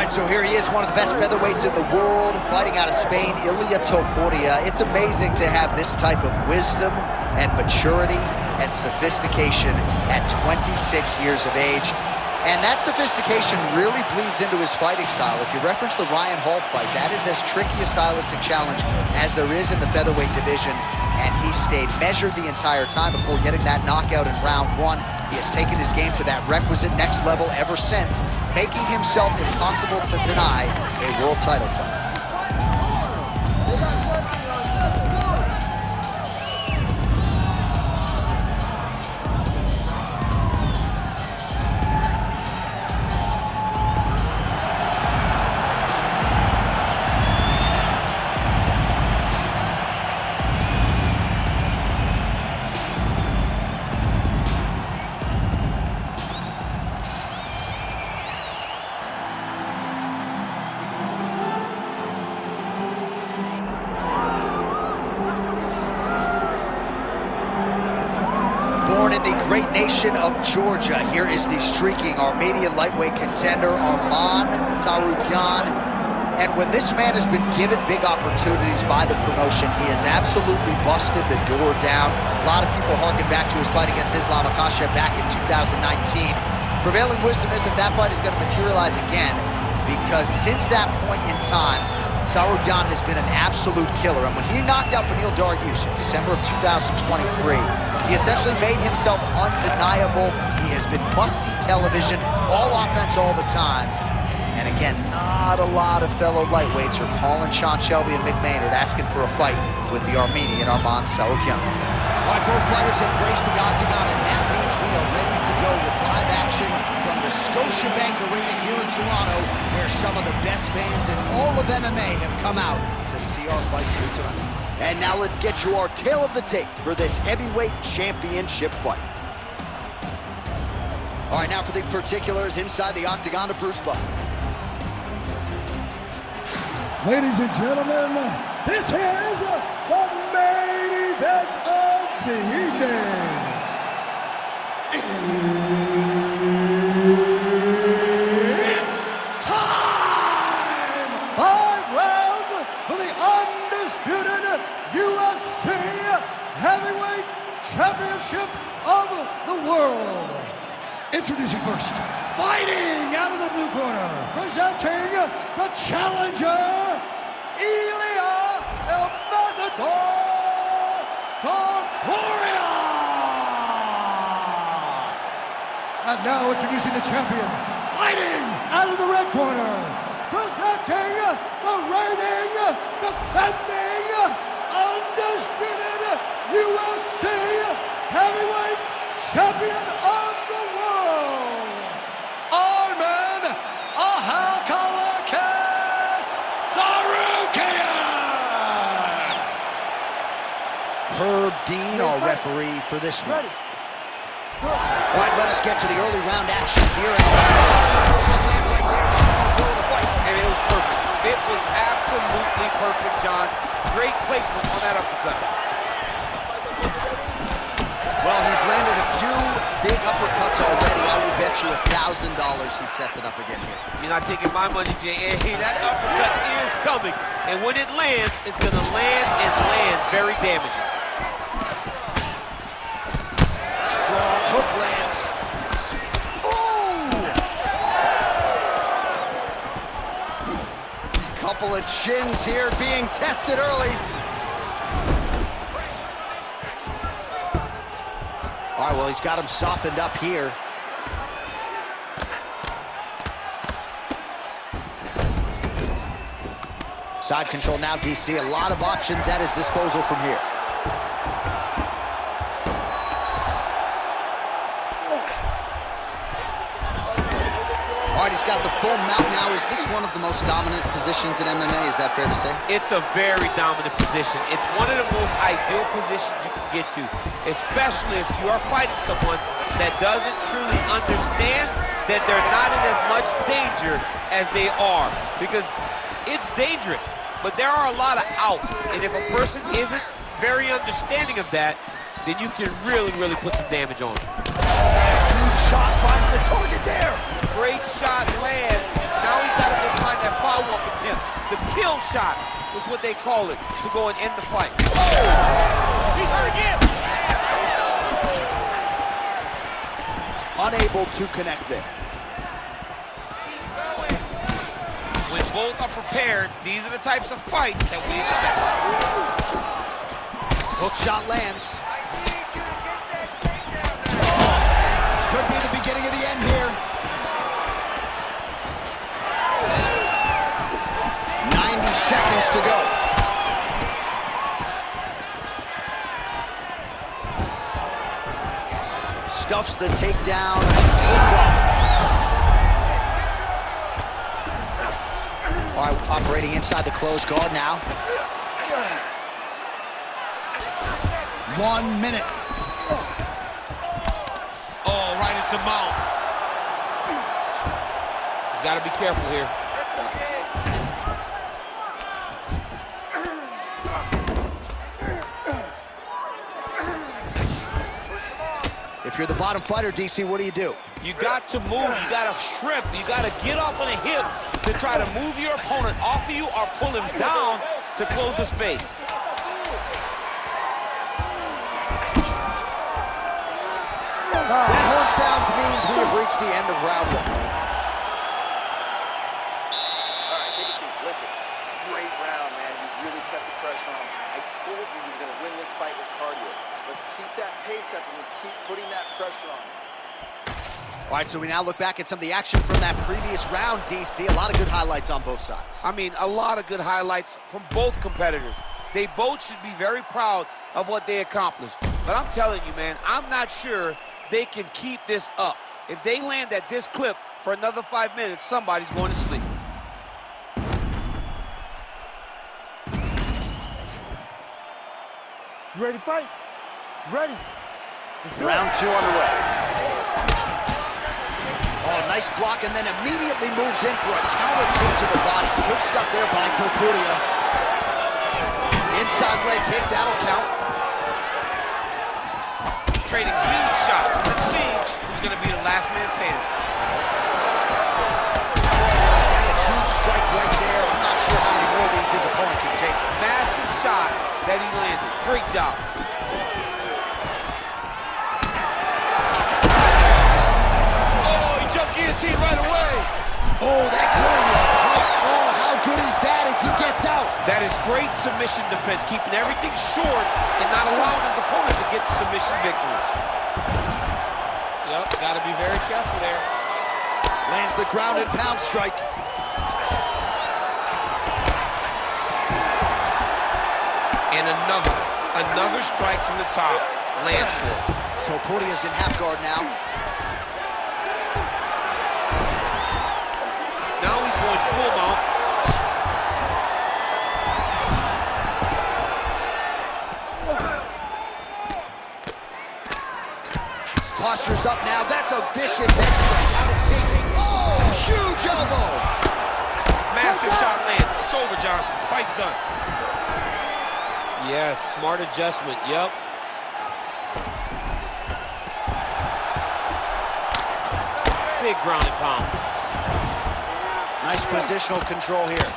right, so here he is, one of the best featherweights in the world, fighting out of Spain, Ilия Topuria. It's amazing to have this type of wisdom and maturity and sophistication at 26 years of age. And that sophistication really bleeds into his fighting style. If you reference the Ryan Hall fight, that is as tricky a stylistic challenge as there is in the featherweight division. And he stayed measured the entire time before getting that knockout in round one. He has taken his game to that requisite next level ever since, making himself impossible to deny a world title fight. Born in the great nation of Georgia, here is the streaking Armenian lightweight contender, Arman Tsarukyan. And when this man has been given big opportunities by the promotion, he has absolutely busted the door down. A lot of people harken back to his fight against Islam Makhachev back in 2019. Prevailing wisdom is that that fight is going to materialize again, because since that point in time, Царукян has been an absolute killer. And when he knocked out Beneil Dariush in December of 2023, he essentially made himself undeniable. He has been must-see television, all offense all the time. And again, not a lot of fellow lightweights are calling Sean Shelby and Mick Maynard asking for a fight with the Armenian Armand Tsarukyan. All right, both fighters have graced the octagon, and that means we are ready to go with live action from the Scotiabank Arena here in Toronto, where some of the best fans in all of MMA have come out to see our fights here tonight. And now let's get you our tale of the tape for this heavyweight championship fight. All right, now for the particulars inside the octagon to Bruce Buffer. Ladies and gentlemen, this is the main event of the evening. It's time! 5 rounds for the undisputed UFC Heavyweight Championship of the world. Introducing first, fighting out of the blue corner, presenting the challenger, Ilия Topuria. And now introducing the champion, fighting out of the red corner, presenting the reigning, defending, undisputed UFC Heavyweight Champion of the world, Armand Tsarukyan. Herb Dean, our referee for this one. All right, let us get to the early round action here. And it was perfect. It was absolutely perfect, John. Great placement on that uppercut. Well, he's landed a few big uppercuts already. I will bet you $1,000 he sets it up again here. You're not taking my money, Jay. Hey, that uppercut is coming. And when it lands, it's going to land and land very damaging. Strong hook lands. Ooh! Couple of chins here being tested early. All right, well, he's got him softened up here. Side control now, DC. A lot of options at his disposal from here. All right, he's got the full mount now. Is this one of the most dominant positions in MMA? Is that fair to say? It's a very dominant position. It's one of the most ideal positions you can get to, especially if you are fighting someone that doesn't truly understand that they're not in as much danger as they are. Because it's dangerous, but there are a lot of outs. And if a person isn't very understanding of that, then you can really, really put some damage on them. Huge shot finds the target there. Great shot lands. Now he's got to go find that follow-up attempt. The kill shot was what they call it, to go and end the fight. Oh! He's hurt again. Unable to connect there. When both are prepared, these are the types of fights that we expect. Hook shot lands. I need you to get that takedown now. Could be the beginning of the end here. 90 seconds to go. Stuffs the takedown. All right, operating inside the closed guard now. 1 minute. Oh, right into mount. He's got to be careful here. If you're the bottom fighter, DC, what do? You got to move, you got to shrimp, you got to get off on a hip to try to move your opponent off of you or pull him down to close the space. That horn sounds means we have reached the end of round 1. All right, take a seat. Listen, great round, man. You really kept the pressure on. I told you were going to win this fight with cardio. Let's keep that pace up and let's keep putting that pressure on. All right, so we now look back at some of the action from that previous round, DC. A lot of good highlights on both sides. I mean, a lot of good highlights from both competitors. They both should be very proud of what they accomplished. But I'm telling you, man, I'm not sure they can keep this up. If they land at this clip for another 5 minutes, somebody's going to sleep. You ready to fight? Ready. Round 2 underway. Oh, nice block, and then immediately moves in for a counter kick to the body. Good stuff there by Topuria. Inside leg kick, that'll count. Trading huge shots. Let's see who's going to be the last man standing. He's had a huge strike right there. I'm not sure how many more of these his opponent can take. Massive shot that he landed. Great job. Oh, he jumped guillotine right away. Oh, that going is tough. Oh, how good is that as he gets out? That is great submission defense, keeping everything short and not allowing his opponent to get the submission victory. Yep, got to be very careful there. Lands the ground and pound strike. And another strike from the top lands for him. Topuria's in half guard now. Now he's going full mount. Posture's up now. That's a vicious head strike. Oh, huge elbow. Massive shot lands. It's over, John. Fight's done. Yes, smart adjustment. Yep. Big ground and pound. Nice positional control here.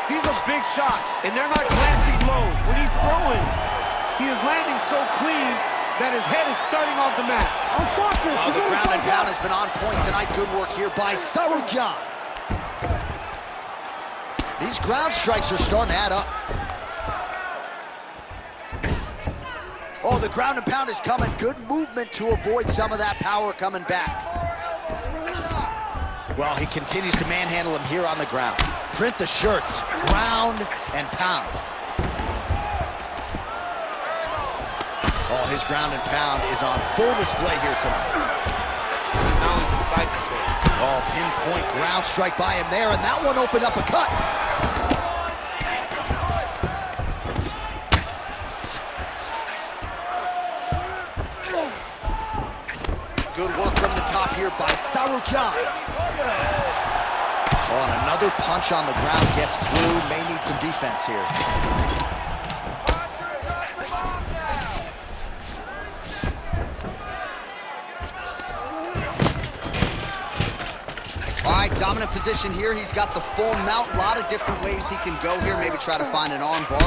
These are big shots, and they're not glancing blows. When he's throwing, he is landing so clean that his head is starting off the mat. I'll stop this. Oh, the ground and pound has been on point tonight. Good work here by Царукян. These ground strikes are starting to add up. Oh, the ground and pound is coming. Good movement to avoid some of that power coming back. Well, he continues to manhandle him here on the ground. Print the shirts, ground and pound. Oh, his ground and pound is on full display here tonight. Now he's in side control. Oh, pinpoint ground strike by him there, and that one opened up a cut. Good work from the top here by Царукян. Oh, and another punch on the ground gets through. May need some defense here. Dominant position here. He's got the full mount. A lot of different ways he can go here. Maybe try to find an arm bar.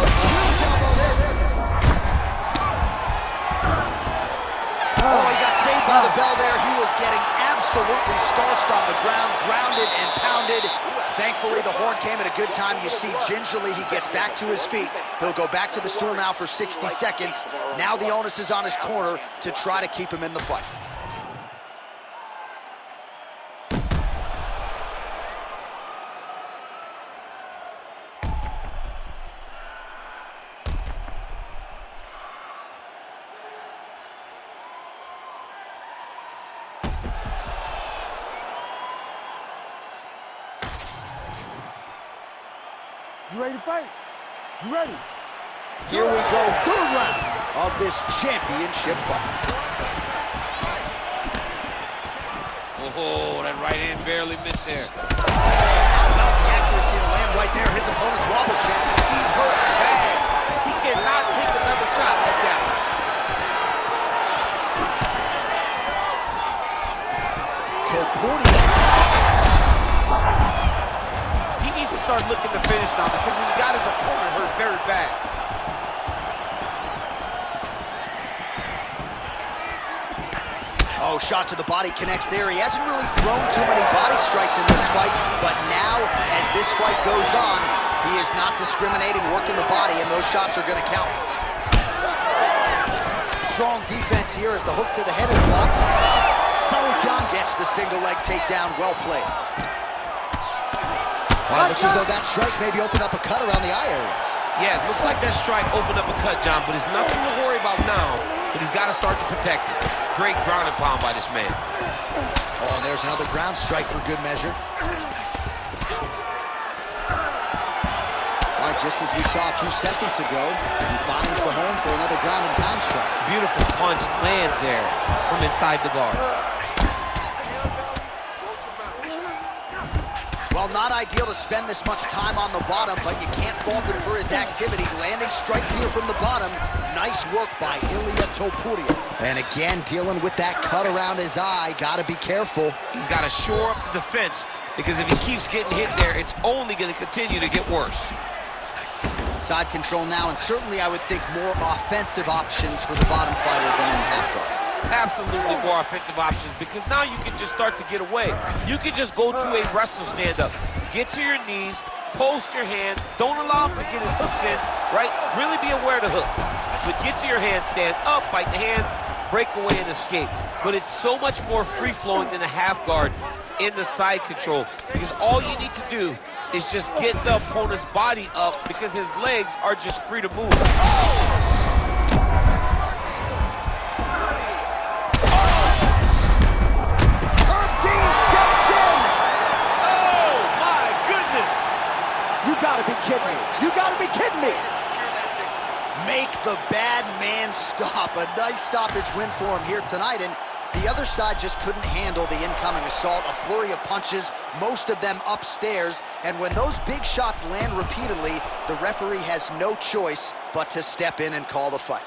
Oh, he got saved by the bell there. He was getting absolutely starched on the ground, grounded and pounded. Thankfully, the horn came at a good time. You see, gingerly, he gets back to his feet. He'll go back to the stool now for 60 seconds. Now the onus is on his corner to try to keep him in the fight. You ready to fight? You ready? Here we go, third round of this championship fight. Oh, that right hand barely missed there. How about the accuracy to land right there? His opponent's wobble check. He's hurt bad. He cannot take another shot like that. Topuria. He needs to start looking to finish now because he's got his opponent hurt very bad. Oh, shot to the body connects there. He hasn't really thrown too many body strikes in this fight, but now, as this fight goes on, he is not discriminating, working the body, and those shots are going to count. Strong defense here as the hook to the head is blocked. Царукян gets the single leg takedown. Well played. Well, it looks as though that strike maybe opened up a cut around the eye area. Yeah, it looks like that strike opened up a cut, John, but there's nothing to worry about now, but he's got to start to protect it. Great ground and pound by this man. Oh, and there's another ground strike for good measure. All right, just as we saw a few seconds ago, he finds the home for another ground and pound strike. Beautiful punch lands there from inside the guard. Well, not ideal to spend this much time on the bottom, but you can't fault him for his activity. Landing strikes here from the bottom. Nice work by Ilya Topuria. And again, dealing with that cut around his eye. Gotta be careful. He's got to shore up the defense because if he keeps getting hit there, it's only going to continue to get worse. Side control now, and certainly I would think more offensive options for the bottom fighter than in half guard. Absolutely more offensive options because now you can just start to get away. You can just go to a wrestle stand-up. Get to your knees, post your hands, don't allow him to get his hooks in, right? Really be aware of the hooks. But get to your hands, stand up, fight the hands, break away and escape. But it's so much more free-flowing than a half guard in the side control because all you need to do is just get the opponent's body up because his legs are just free to move. You gotta be kidding me. You gotta be kidding me. Make the bad man stop. A nice stoppage win for him here tonight, and the other side just couldn't handle the incoming assault. A flurry of punches, most of them upstairs, and when those big shots land repeatedly, the referee has no choice but to step in and call the fight.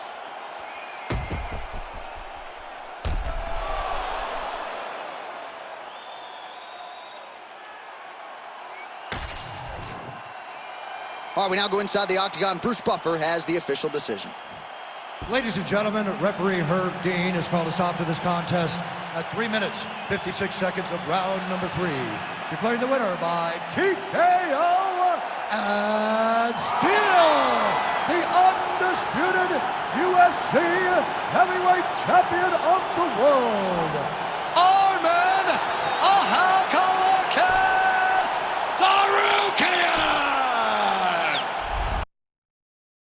All right, we now go inside the octagon. Bruce Buffer has the official decision. Ladies and gentlemen, referee Herb Dean has called a stop to this contest at 3 minutes, 56 seconds of round number 3. Declaring the winner by TKO and still the undisputed UFC heavyweight champion of the world,